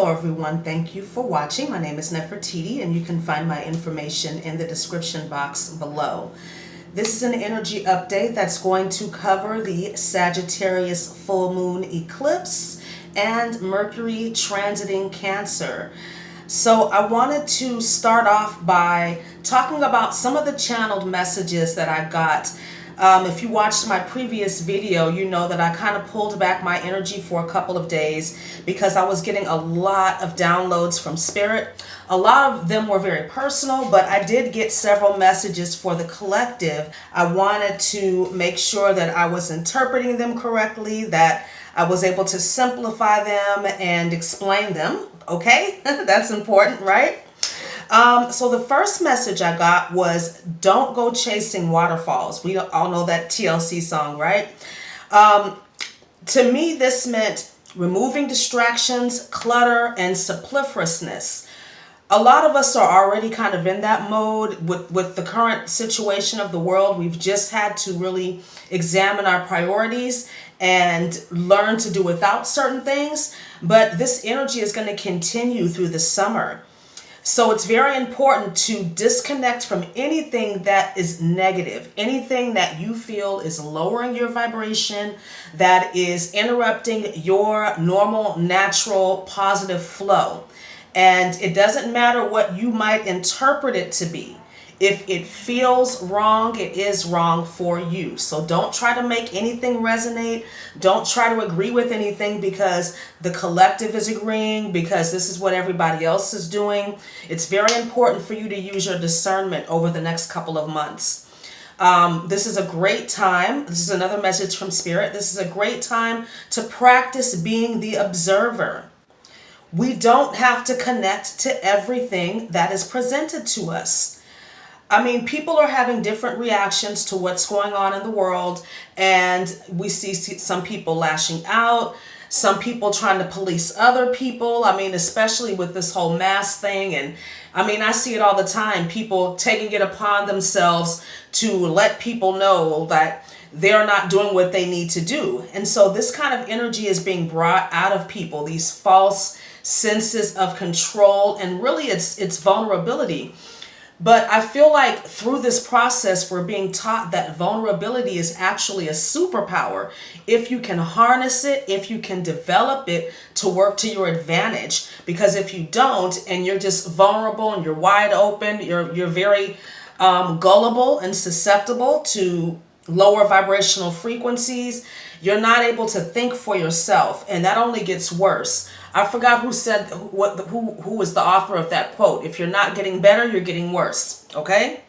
Hello everyone, thank you for watching. My name is Nefertiti and you can find my information in the description box below. This is an energy update that's going to cover the Sagittarius full moon eclipse and Mercury transiting Cancer. So I wanted to start off by talking about some of the channeled messages that I got. If you watched my previous video, you know that I kind of pulled back my energy for a couple of days because I was getting a lot of downloads from Spirit. A lot of them were very personal, but I did get several messages for the collective. I wanted to make sure that I was interpreting them correctly, that I was able to simplify them and explain them. Okay, that's important, right? So the first message I got was, don't go chasing waterfalls. We all know that TLC song, right? To me, this meant removing distractions, clutter, and superfluousness. A lot of us are already kind of in that mode with the current situation of the world. We've just had to really examine our priorities and learn to do without certain things. But this energy is going to continue through the summer. So it's very important to disconnect from anything that is negative, anything that you feel is lowering your vibration, that is interrupting your normal, natural, positive flow. And it doesn't matter what you might interpret it to be. If it feels wrong, it is wrong for you. So don't try to make anything resonate. Don't try to agree with anything because the collective is agreeing, because this is what everybody else is doing. It's very important for you to use your discernment over the next couple of months. This is a great time. This is another message from Spirit. This is a great time to practice being the observer. We don't have to connect to everything that is presented to us. I mean, people are having different reactions to what's going on in the world, and we see some people lashing out, some people trying to police other people. I mean, especially with this whole mask thing, and I mean, I see it all the time, people taking it upon themselves to let people know that they're not doing what they need to do. And so this kind of energy is being brought out of people, these false senses of control, and really it's vulnerability. But I feel like through this process, we're being taught that vulnerability is actually a superpower if you can harness it, if you can develop it to work to your advantage. Because if you don't, and you're just vulnerable and you're wide open, you're very gullible and susceptible to lower vibrational frequencies, you're not able to think for yourself, and that only gets worse. I forgot who said who was the author of that quote. If you're not getting better, you're getting worse. Okay.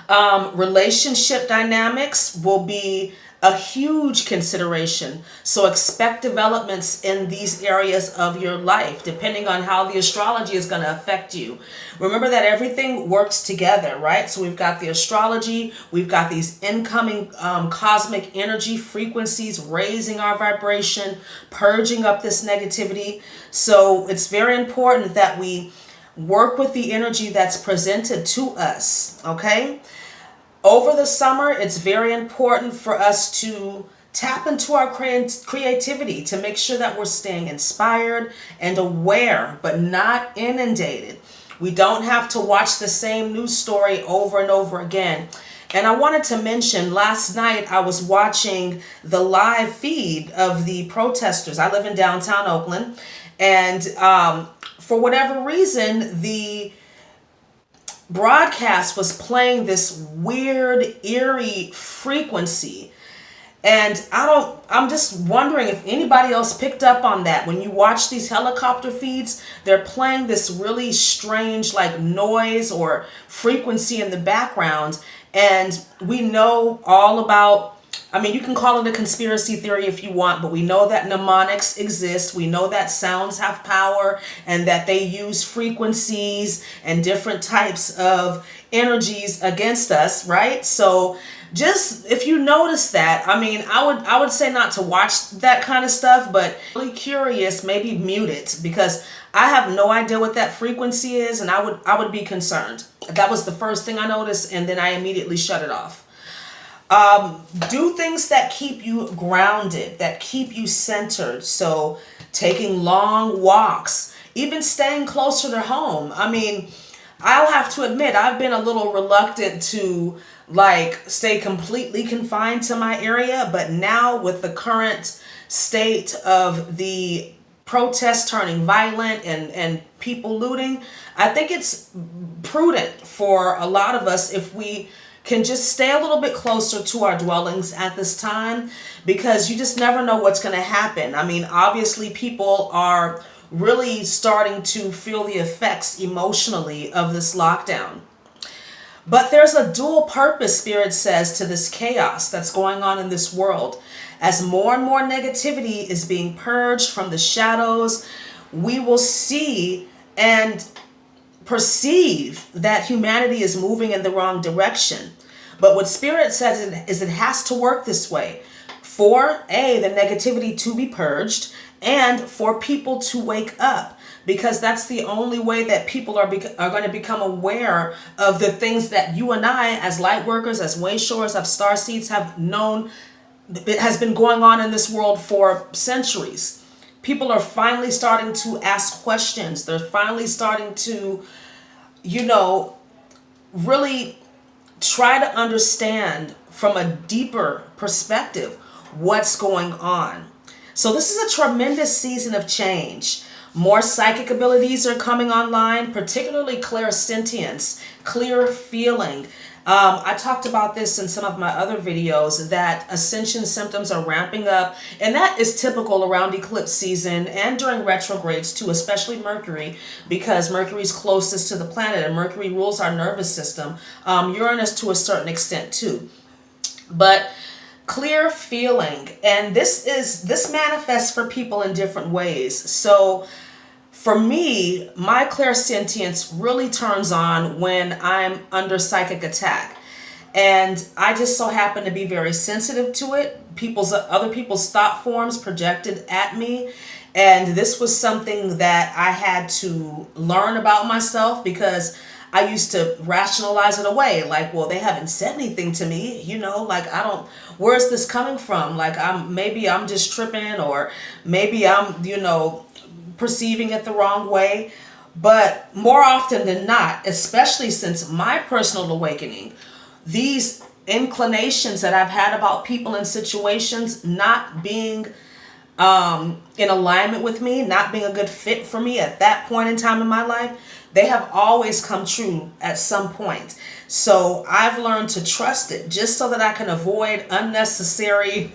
Relationship dynamics will be a huge consideration. So expect developments in these areas of your life, depending on how the astrology is going to affect you. Remember that everything works together, right? So we've got the astrology, we've got these incoming cosmic energy frequencies raising our vibration, purging up this negativity. So it's very important that we work with the energy that's presented to us, okay? Over the summer, it's very important for us to tap into our creativity to make sure that we're staying inspired and aware, but not inundated. We don't have to watch the same news story over and over again. And I wanted to mention, last night I was watching the live feed of the protesters. I live in downtown Oakland, and for whatever reason, the broadcast was playing this weird, eerie frequency. And I'm just wondering if anybody else picked up on that. When you watch these helicopter feeds, they're playing this really strange like noise or frequency in the background. And we know all about, I mean, you can call it a conspiracy theory if you want, but we know that mnemonics exist. We know that sounds have power and that they use frequencies and different types of energies against us, right? So just if you notice that, I mean, I would say not to watch that kind of stuff, but really curious, maybe mute it, because I have no idea what that frequency is, and I would be concerned. That was the first thing I noticed, and then I immediately shut it off. Do things that keep you grounded, that keep you centered. So taking long walks, even staying closer to home. I mean, I'll have to admit, I've been a little reluctant to like stay completely confined to my area, but now with the current state of the protests turning violent and people looting, I think it's prudent for a lot of us if we can just stay a little bit closer to our dwellings at this time, because you just never know what's going to happen. I mean, obviously people are really starting to feel the effects emotionally of this lockdown. But there's a dual purpose, Spirit says, to this chaos that's going on in this world. As more and more negativity is being purged from the shadows, we will see and perceive that humanity is moving in the wrong direction. But what Spirit says is it has to work this way for the negativity to be purged and for people to wake up, because that's the only way that people are going to become aware of the things that you and I, as light workers, as way showers, as star seeds, have known. It has been going on in this world for centuries. People are finally starting to ask questions. They're finally starting to, really try to understand from a deeper perspective what's going on. So this is a tremendous season of change. More psychic abilities are coming online, particularly clairsentience, clear feeling. I talked about this in some of my other videos, that ascension symptoms are ramping up, and that is typical around eclipse season and during retrogrades too, especially Mercury, because Mercury is closest to the planet and Mercury rules our nervous system. Uranus to a certain extent too. But clear feeling, and this manifests for people in different ways. So for me, my clairsentience really turns on when I'm under psychic attack. And I just so happen to be very sensitive to it. Other people's thought forms projected at me. And this was something that I had to learn about myself, because I used to rationalize it away. Like, well, they haven't said anything to me, where's this coming from? Like, maybe I'm just tripping, or maybe I'm, perceiving it the wrong way. But more often than not, especially since my personal awakening, these inclinations that I've had about people and situations not being in alignment with me, not being a good fit for me at that point in time in my life, they have always come true at some point. So I've learned to trust it, just so that I can avoid unnecessary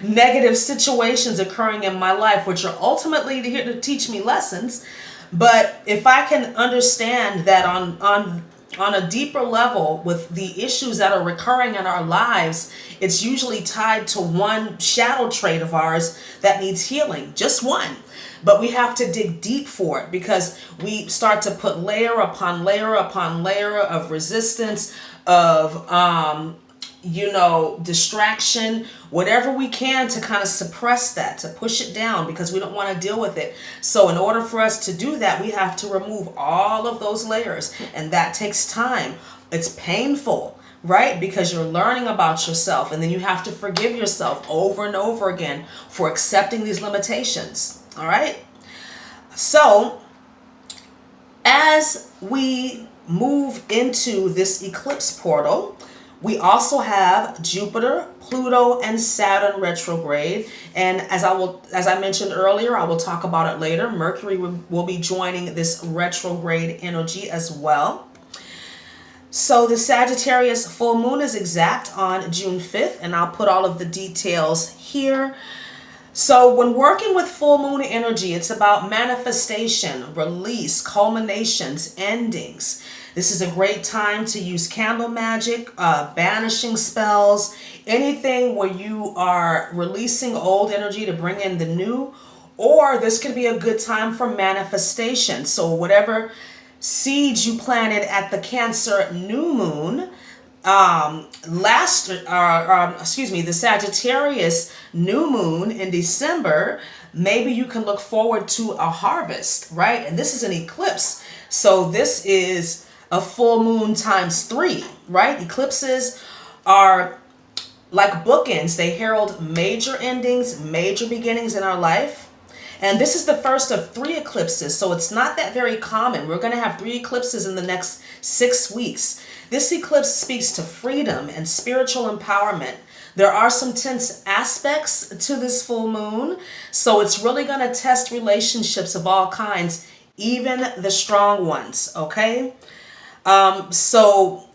negative situations occurring in my life, which are ultimately here to teach me lessons. But if I can understand that on a deeper level with the issues that are recurring in our lives, it's usually tied to one shadow trait of ours that needs healing, just one. But we have to dig deep for it, because we start to put layer upon layer upon layer of resistance, of, distraction, whatever we can to kind of suppress that, to push it down, because we don't want to deal with it. So in order for us to do that, we have to remove all of those layers. And that takes time. It's painful, right? Because you're learning about yourself, and then you have to forgive yourself over and over again for accepting these limitations. All right. So as we move into this eclipse portal, we also have Jupiter, Pluto, and Saturn retrograde. And as I mentioned earlier, I will talk about it later. Mercury will be joining this retrograde energy as well. So the Sagittarius full moon is exact on June 5th, and I'll put all of the details here. So when working with full moon energy, it's about manifestation, release, culminations, endings. This is a great time to use candle magic, banishing spells, anything where you are releasing old energy to bring in the new. Or this could be a good time for manifestation. So whatever seeds you planted at the Cancer new moon, the Sagittarius new moon in December, maybe you can look forward to a harvest, right? And this is an eclipse. So this is a full moon times 3, right? Eclipses are like bookends. They herald major endings, major beginnings in our life. And this is the first of 3 eclipses, so it's not that very common. We're going to have 3 eclipses in the next 6 weeks. This eclipse speaks to freedom and spiritual empowerment. There are some tense aspects to this full moon, so it's really going to test relationships of all kinds, even the strong ones, okay? So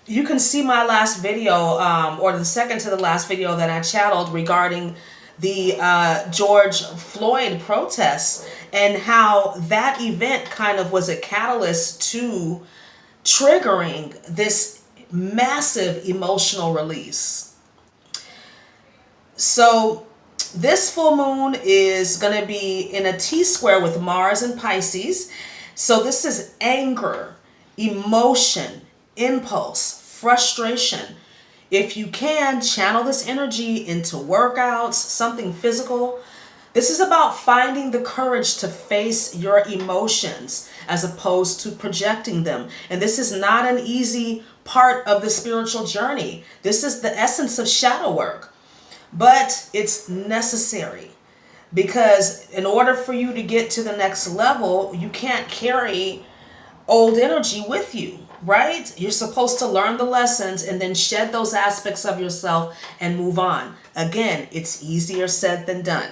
you can see my last video, or the second to the last video that I channeled regarding the George Floyd protests, and how that event kind of was a catalyst to triggering this massive emotional release. So this full moon is going to be in a T-square with Mars and Pisces. So this is anger, emotion, impulse, frustration. If you can, channel this energy into workouts, something physical. This is about finding the courage to face your emotions as opposed to projecting them. And this is not an easy part of the spiritual journey. This is the essence of shadow work. But it's necessary, because in order for you to get to the next level, you can't carry old energy with you, right? You're supposed to learn the lessons and then shed those aspects of yourself and move on. Again, it's easier said than done.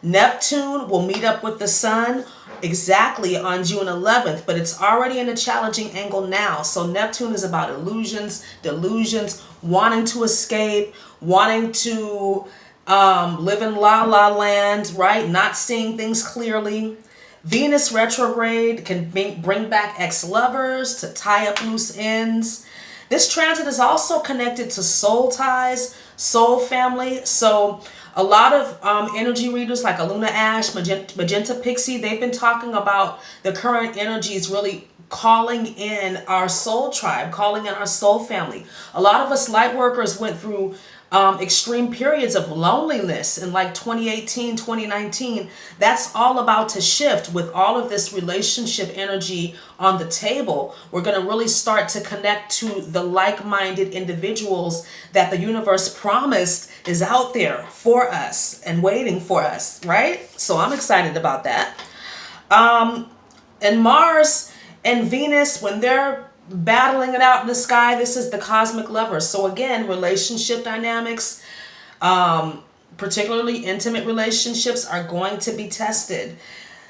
Neptune will meet up with the sun exactly on June 11th, but it's already in a challenging angle now. So Neptune is about illusions, delusions, wanting to escape, wanting to live in la la land, right? Not seeing things clearly. Venus retrograde can bring back ex-lovers to tie up loose ends. This transit is also connected to soul ties, soul family. So a lot of energy readers like Lunar Ash, Magenta Pixie, they've been talking about the current energies really calling in our soul tribe, calling in our soul family. A lot of us light workers went through extreme periods of loneliness in like 2018, 2019. That's all about to shift with all of this relationship energy on the table. We're going to really start to connect to the like-minded individuals that the universe promised is out there for us and waiting for us, right? So I'm excited about that. And Mars and Venus, when they're battling it out in the sky, this is the cosmic lovers. So again, relationship dynamics, particularly intimate relationships, are going to be tested.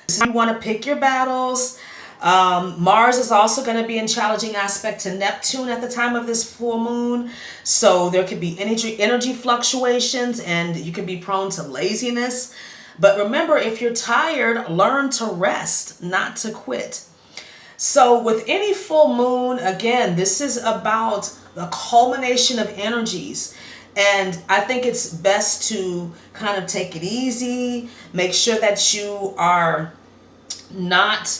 So you want to pick your battles. Mars is also going to be in challenging aspect to Neptune at the time of this full moon. So there could be energy fluctuations, and you can be prone to laziness. But remember, if you're tired, learn to rest, not to quit. So with any full moon, again, this is about the culmination of energies. And I think it's best to kind of take it easy, make sure that you are not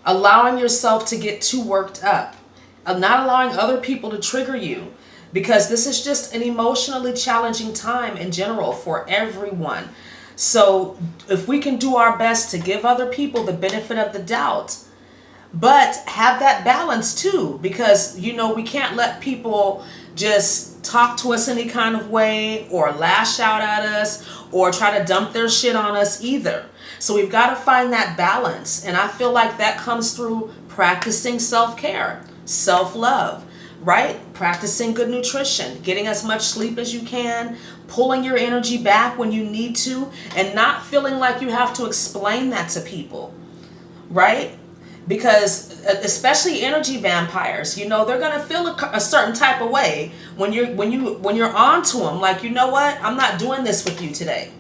allowing yourself to get too worked up, not allowing other people to trigger you, because this is just an emotionally challenging time in general for everyone. So if we can do our best to give other people the benefit of the doubt, but have that balance too, because, you know, we can't let people just talk to us any kind of way or lash out at us or try to dump their shit on us either. So we've got to find that balance. And I feel like that comes through practicing self-care, self-love, right? Practicing good nutrition, getting as much sleep as you can, pulling your energy back when you need to, and not feeling like you have to explain that to people, right? Because especially energy vampires, you know, they're gonna feel a certain type of way when you're on to them. Like, you know what? I'm not doing this with you today.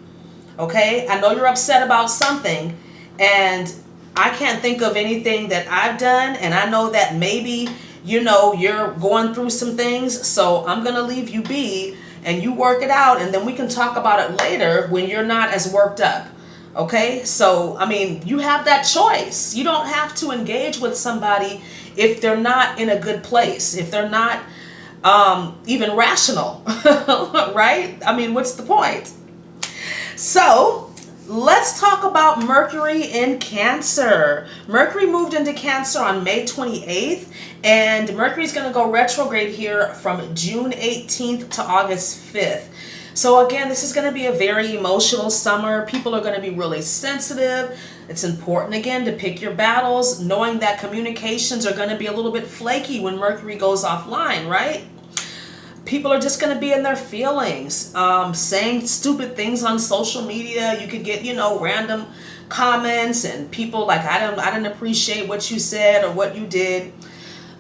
Okay? I know you're upset about something, and I can't think of anything that I've done, and I know that maybe, you know, you're going through some things, so I'm gonna leave you be, and you work it out, and then we can talk about it later when you're not as worked up. Okay, so, I mean, you have that choice. You don't have to engage with somebody if they're not in a good place, if they're not even rational, right? I mean, what's the point? So, let's talk about Mercury in Cancer. Mercury moved into Cancer on May 28th, and Mercury's going to go retrograde here from June 18th to August 5th. So again, this is going to be a very emotional summer. People are going to be really sensitive. It's important, again, to pick your battles, knowing that communications are going to be a little bit flaky when Mercury goes offline, right? People are just going to be in their feelings, saying stupid things on social media. You could get, random comments and people like, I didn't appreciate what you said or what you did.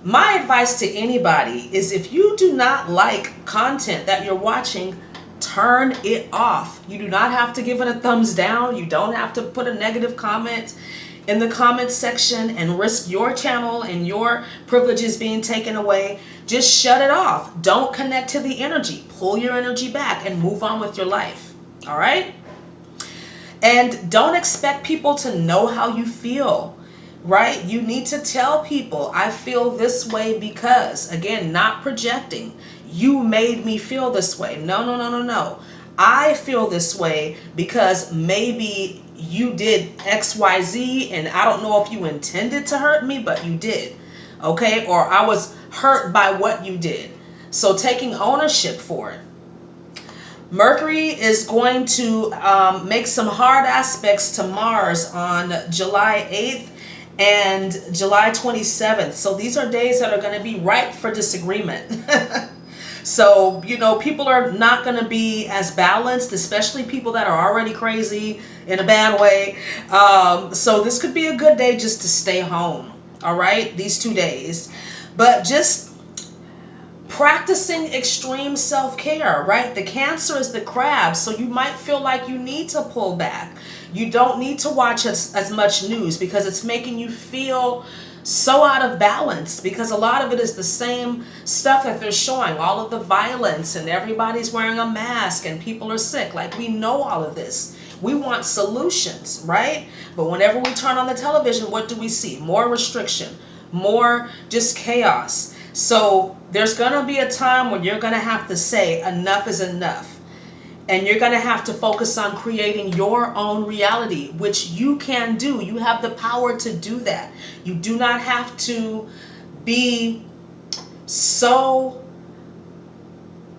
My advice to anybody is, if you do not like content that you're watching, turn it off. You do not have to give it a thumbs down. You don't have to put a negative comment in the comment section and risk your channel and your privileges being taken away. Just shut it off. Don't connect to the energy. Pull your energy back and move on with your life. All right? And don't expect people to know how you feel, right? You need to tell people, I feel this way because, again, not projecting. You made me feel this way. No. I feel this way because maybe you did XYZ and I don't know if you intended to hurt me, but you did. Okay? Or I was hurt by what you did. So taking ownership for it. Mercury is going to make some hard aspects to Mars on July 8th and July 27th. So these are days that are going to be ripe for disagreement. So, people are not going to be as balanced, especially people that are already crazy in a bad way. So this could be a good day just to stay home. All right, these 2 days. But just practicing extreme self-care, right? The Cancer is the crab, so you might feel like you need to pull back. You don't need to watch as much news because it's making you feel so out of balance, because a lot of it is the same stuff that they're showing, all of the violence and everybody's wearing a mask and people are sick. Like, we know all of this. We want solutions, right? But whenever we turn on the television, what do we see? More restriction, more just chaos. So there's going to be a time when you're going to have to say enough is enough. And you're going to have to focus on creating your own reality, which you can do. You have the power to do that. You do not have to be so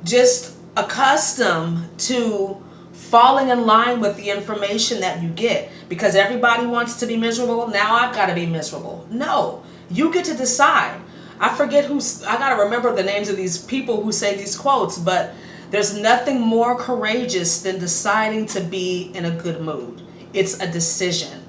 just accustomed to falling in line with the information that you get. Because everybody wants to be miserable. Now I've got to be miserable. No, you get to decide. I forget I got to remember the names of these people who say these quotes, but there's nothing more courageous than deciding to be in a good mood. It's a decision.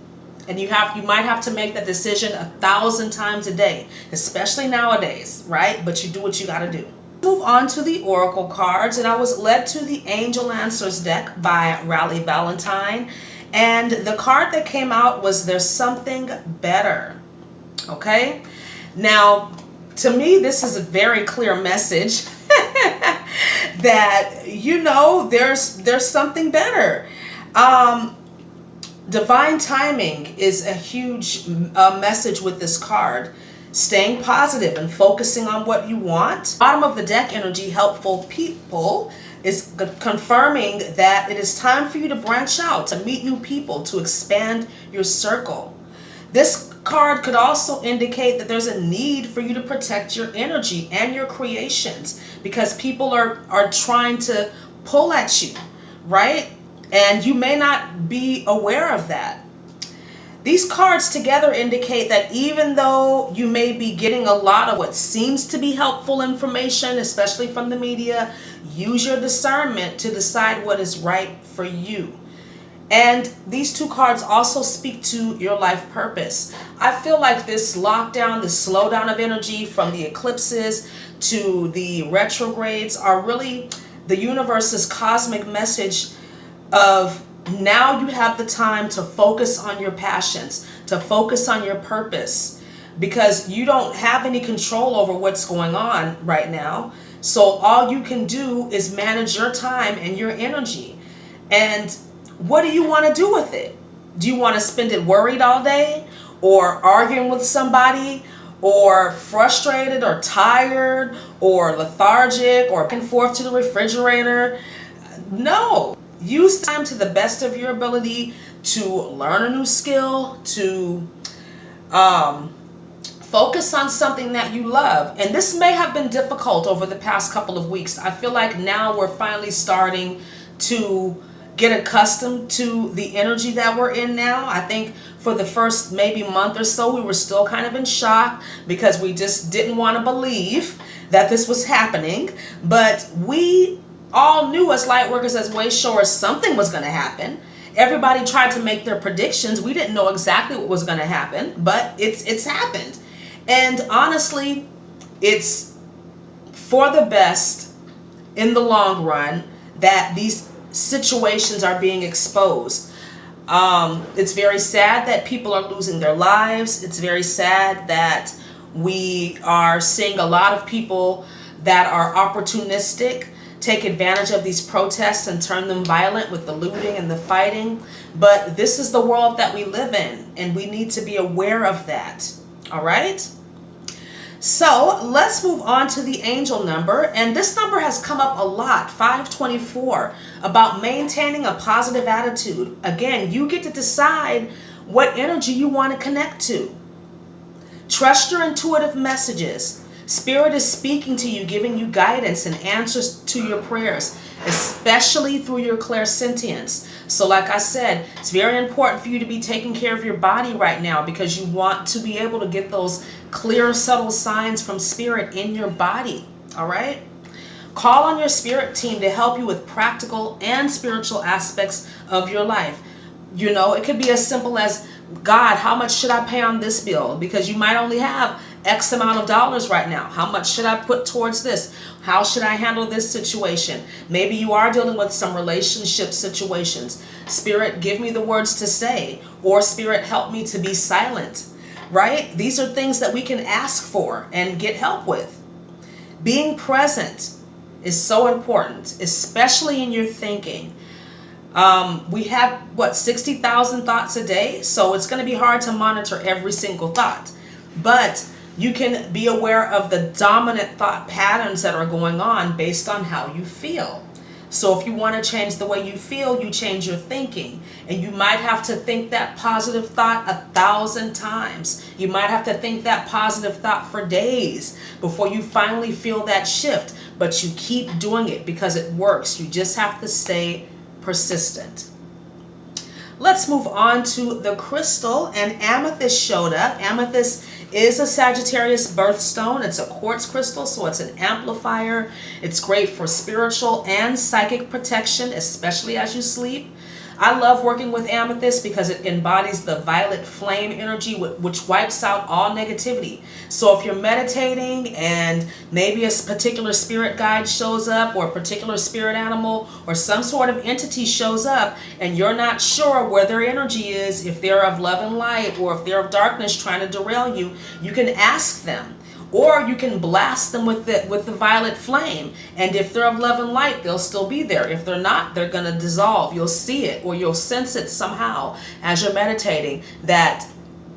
And you might have to make that decision 1,000 times a day, especially nowadays, right? But you do what you got to do. Move on to the Oracle cards, and I was led to the Angel Answers deck by Raleigh Valentine. And the card that came out was There's Something Better. Okay? Now, to me, this is a very clear message that, there's something better. Divine timing is a huge message with this card. Staying positive and focusing on what you want. Bottom of the deck energy, helpful people, is confirming that it is time for you to branch out, to meet new people, to expand your circle. This card could also indicate that there's a need for you to protect your energy and your creations, because people are trying to pull at you, right? And you may not be aware of that. These cards together indicate that even though you may be getting a lot of what seems to be helpful information, especially from the media, use your discernment to decide what is right for you. And these two cards also speak to your life purpose. I feel like this lockdown, this slowdown of energy from the eclipses to the retrogrades are really the universe's cosmic message of now you have the time to focus on your passions, to focus on your purpose, because you don't have any control over what's going on right now. So all you can do is manage your time and your energy. And what do you want to do with it? Do you want to spend it worried all day, or arguing with somebody, or frustrated, or tired, or lethargic, or back and forth to the refrigerator? No. Use time to the best of your ability to learn a new skill, to focus on something that you love. And this may have been difficult over the past couple of weeks. I feel like now we're finally starting to get accustomed to the energy that we're in now. I think for the first maybe month or so, we were still kind of in shock because we just didn't want to believe that this was happening. But we all knew as light workers, as way showers, something was going to happen. Everybody tried to make their predictions. We didn't know exactly what was going to happen, but it's happened. And honestly, it's for the best in the long run that these situations are being exposed. It's very sad that people are losing their lives. It's very sad that we are seeing a lot of people that are opportunistic take advantage of these protests and turn them violent with the looting and the fighting. But this is the world that we live in, and we need to be aware of that. All right? So let's move on to the angel number. And this number has come up a lot, 524, about maintaining a positive attitude. Again, you get to decide what energy you want to connect to. Trust your intuitive messages. Spirit is speaking to you, giving you guidance and answers to your prayers, especially through your clairsentience. So like I said, it's very important for you to be taking care of your body right now because you want to be able to get those clear, subtle signs from Spirit in your body. All right? Call on your spirit team to help you with practical and spiritual aspects of your life. You know, it could be as simple as, God, how much should I pay on this bill? Because you might only have X amount of dollars right now. How much should I put towards this? How should I handle this situation? Maybe you are dealing with some relationship situations. Spirit, give me the words to say. Or Spirit, help me to be silent. Right? These are things that we can ask for and get help with. Being present is so important, especially in your thinking. We have, 60,000 thoughts a day? So it's going to be hard to monitor every single thought. But you can be aware of the dominant thought patterns that are going on based on how you feel. So if you want to change the way you feel, you change your thinking. And you might have to think that positive thought 1,000 times. You might have to think that positive thought for days before you finally feel that shift. But you keep doing it because it works. You just have to stay persistent. Let's move on to the crystal, and amethyst showed up. Amethyst is a Sagittarius birthstone. It's a quartz crystal, so it's an amplifier. It's great for spiritual and psychic protection, especially as you sleep. I love working with amethyst because it embodies the violet flame energy, which wipes out all negativity. So if you're meditating and maybe a particular spirit guide shows up, or a particular spirit animal or some sort of entity shows up, and you're not sure where their energy is, if they're of love and light or if they're of darkness trying to derail you, you can ask them. Or you can blast them with the violet flame. And if they're of love and light, they'll still be there. If they're not, they're going to dissolve. You'll see it, or you'll sense it somehow as you're meditating, that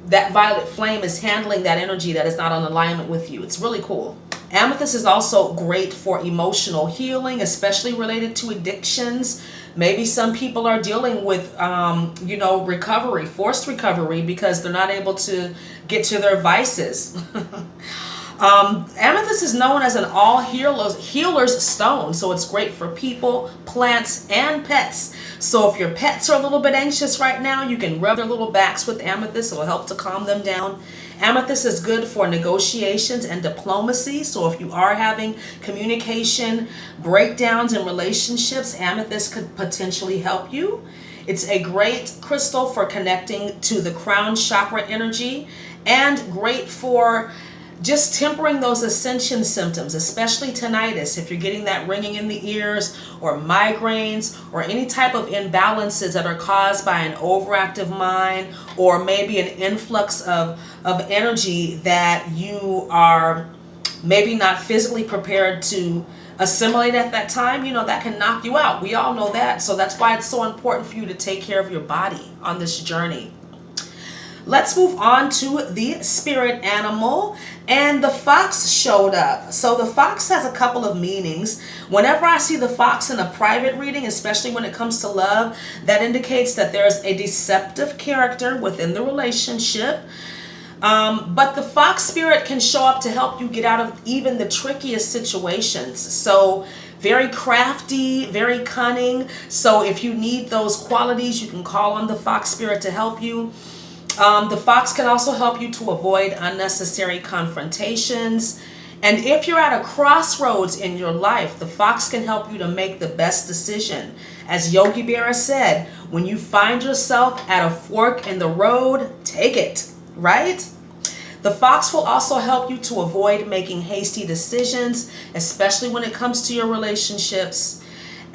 violet flame is handling that energy that is not in alignment with you. It's really cool. Amethyst is also great for emotional healing, especially related to addictions. Maybe some people are dealing with, recovery, forced recovery, because they're not able to get to their vices. Amethyst is known as an all healer's stone, so it's great for people, plants, and pets. So if your pets are a little bit anxious right now, you can rub their little backs with amethyst. It will help to calm them down. Amethyst is good for negotiations and diplomacy. So if you are having communication breakdowns in relationships, amethyst could potentially help you. It's a great crystal for connecting to the crown chakra energy, and great for just tempering those ascension symptoms, especially tinnitus. If you're getting that ringing in the ears, or migraines, or any type of imbalances that are caused by an overactive mind, or maybe an influx of energy that you are maybe not physically prepared to assimilate at that time, that can knock you out. We all know that. So that's why it's so important for you to take care of your body on this journey. Let's move on to the spirit animal, and the fox showed up. So the fox has a couple of meanings. Whenever I see the fox in a private reading, especially when it comes to love, that indicates that there's a deceptive character within the relationship. But the fox spirit can show up to help you get out of even the trickiest situations. So very crafty, very cunning. So if you need those qualities, you can call on the fox spirit to help you. The fox can also help you to avoid unnecessary confrontations. And if you're at a crossroads in your life, the fox can help you to make the best decision. As Yogi Berra said, when you find yourself at a fork in the road, take it, right? The fox will also help you to avoid making hasty decisions, especially when it comes to your relationships.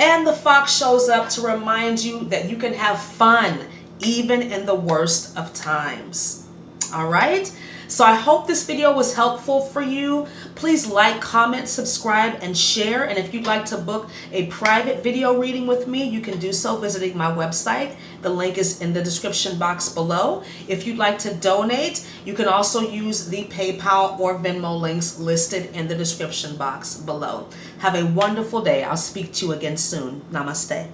And the fox shows up to remind you that you can have fun even in the worst of times. All right? So I hope this video was helpful for you. Please like, comment, subscribe, and share. And if you'd like to book a private video reading with me, you can do so visiting my website. The link is in the description box below. If you'd like to donate, you can also use the PayPal or Venmo links listed in the description box below. Have a wonderful day. I'll speak to you again soon. Namaste.